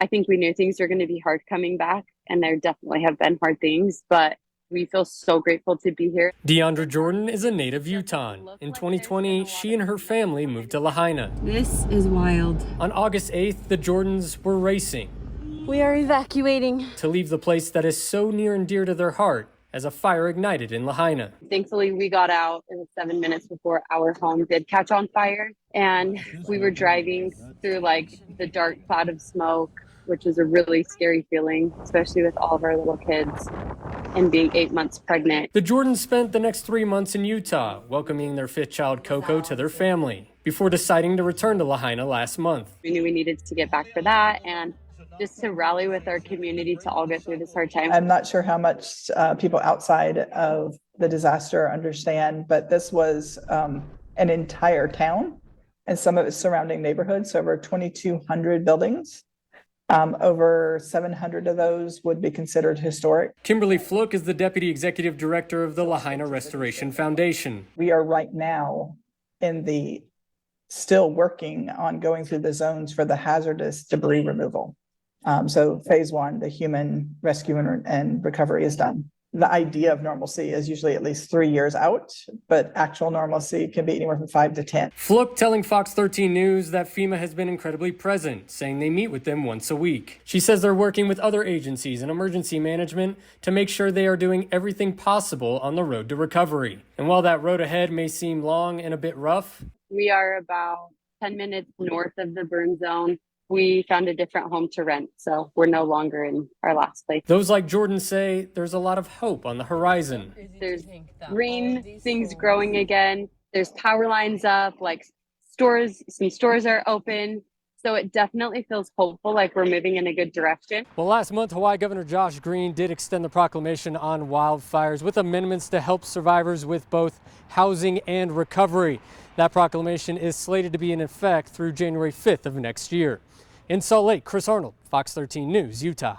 I think we knew things were going to be hard coming back, and there definitely have been hard things, but we feel so grateful to be here. Deandra Jordan is a native Utahn. In 2020, she and her family moved to Lahaina. This is wild. On August 8th, the Jordans were racing We are evacuating to leave the place that is so near and dear to their heart as a fire ignited in Lahaina. Thankfully, we got out. It was 7 minutes before our home did catch on fire, and we were driving through like the dark cloud of smoke, which is a really scary feeling, especially with all of our little kids and being 8 months pregnant. The Jordans spent the next 3 months in Utah, welcoming their fifth child, Coco, to their family, before deciding to return to Lahaina last month. We knew we needed to get back for that and just to rally with our community to all get through this hard time. I'm not sure how much people outside of the disaster understand, but this was an entire town and some of its surrounding neighborhoods, so over 2,200 buildings. Over 700 of those would be considered historic. Kimberly Fluke is the Deputy Executive Director of the Lahaina Restoration Foundation. We are right now still working on going through the zones for the hazardous debris removal. So phase one, the human rescue and recovery is done. The idea of normalcy is usually at least 3 years out, but actual normalcy can be anywhere from 5 to 10. Fluke telling Fox 13 News that FEMA has been incredibly present, saying they meet with them once a week. She says they're working with other agencies and emergency management to make sure they are doing everything possible on the road to recovery. And while that road ahead may seem long and a bit rough, we are about 10 minutes north of the burn zone. We found a different home to rent, so we're no longer in our last place. Those like Jordan say there's a lot of hope on the horizon. There's green things growing again. There's power lines up, like some stores are open. So it definitely feels hopeful, like we're moving in a good direction. Well, last month, Hawaii Governor Josh Green did extend the proclamation on wildfires with amendments to help survivors with both housing and recovery. That proclamation is slated to be in effect through January 5th of next year. In Salt Lake, Chris Arnold, Fox 13 News, Utah.